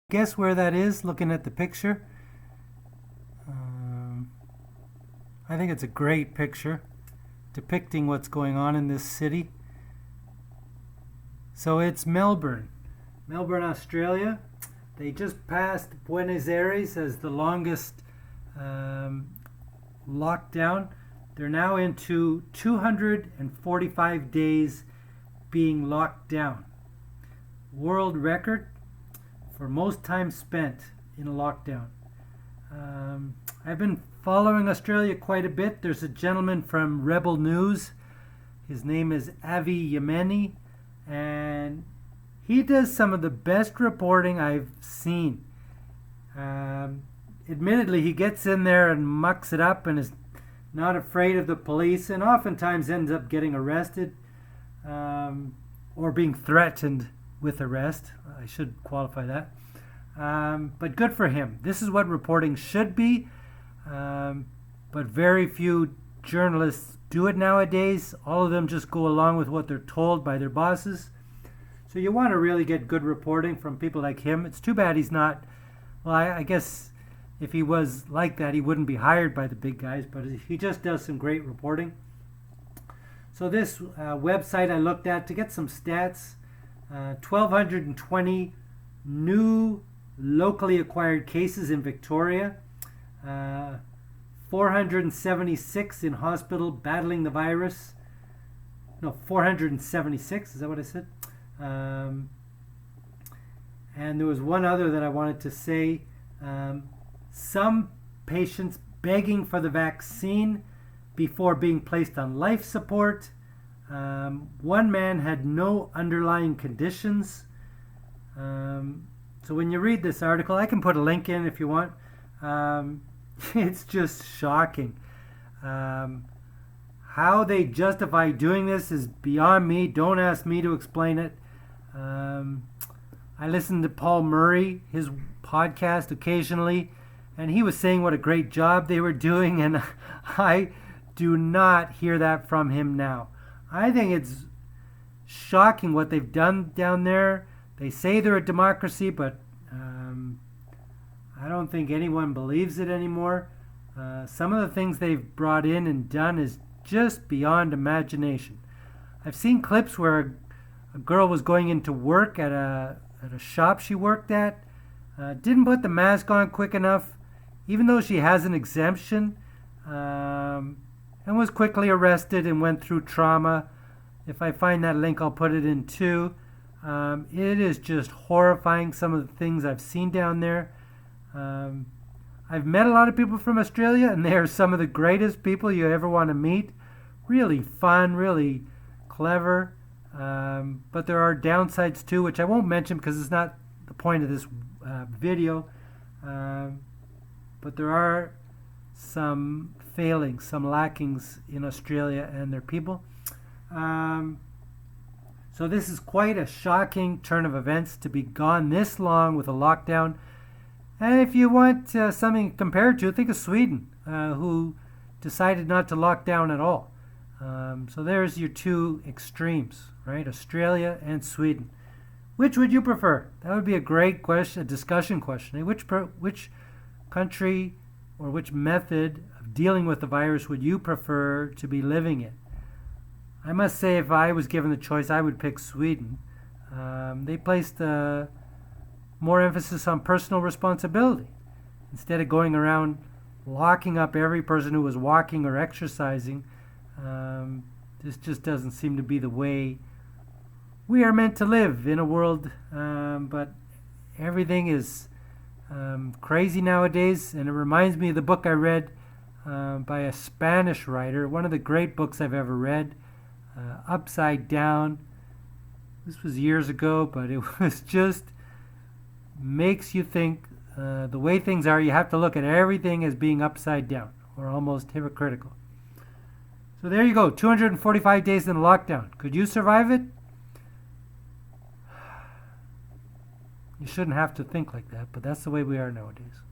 Guess where that is, looking at the picture? I think it's a great picture depicting what's going on in this city. So it's Melbourne, Australia. They just passed Buenos Aires as the longest lockdown. They're now into 245 days being locked down. World record for most time spent in a lockdown. I've been following Australia quite a bit. There's a gentleman from Rebel News. His name is Avi Yemeni, and he does some of the best reporting I've seen. Admittedly, he gets in there and mucks it up and is not afraid of the police, and oftentimes ends up getting arrested or being threatened with arrest. I should qualify that. But good for him. This is what reporting should be. But very few journalists do it nowadays. All of them just go along with what they're told by their bosses. So you want to really get good reporting from people like him. It's too bad he's not. Well, I guess if he was like that, he wouldn't be hired by the big guys. But he just does some great reporting. So this website I looked at to get some stats. 1,220 new locally acquired cases in Victoria. 476 in hospital battling the virus. No, 476, is that what I said? And there was one other that I wanted to say. Some patients begging for the vaccine before being placed on life support. One man had no underlying conditions. So when you read this article, I can put a link in if you want. It's just shocking. How they justify doing this is beyond me. Don't ask me to explain it. I listen to Paul Murray, his podcast occasionally, and he was saying what a great job they were doing, and I do not hear that from him now. I think it's shocking what they've done down there. They say they're a democracy, but I don't think anyone believes it anymore. Some of the things they've brought in and done is just beyond imagination. I've seen clips where a girl was going into work at a shop she worked at, didn't put the mask on quick enough, even though she has an exemption, and was quickly arrested and went through trauma. If I find that link, I'll put it in too. It is just horrifying, some of the things I've seen down there. I've met a lot of people from Australia, and they are some of the greatest people you ever want to meet. Really fun, really clever. But there are downsides too, which I won't mention because it's not the point of this video. But there are some failings, some lackings in Australia and their people. So this is quite a shocking turn of events to be gone this long with a lockdown. And if you want something compared to, think of Sweden, who decided not to lock down at all. So there's your two extremes, right? Australia and Sweden. Which would you prefer? That would be a great question, a discussion question. Which country or which method of dealing with the virus would you prefer to be living in? I must say, if I was given the choice, I would pick Sweden. They placed more emphasis on personal responsibility. Instead of going around locking up every person who was walking or exercising, this just doesn't seem to be the way we are meant to live in a world. But everything is crazy nowadays, and it reminds me of the book I read by a Spanish writer, one of the great books I've ever read, Upside Down. This was years ago, but it was just makes you think the way things are, you have to look at everything as being upside down or almost hypocritical. So there you go, 245 days in lockdown. Could you survive it? You shouldn't have to think like that, but that's the way we are nowadays.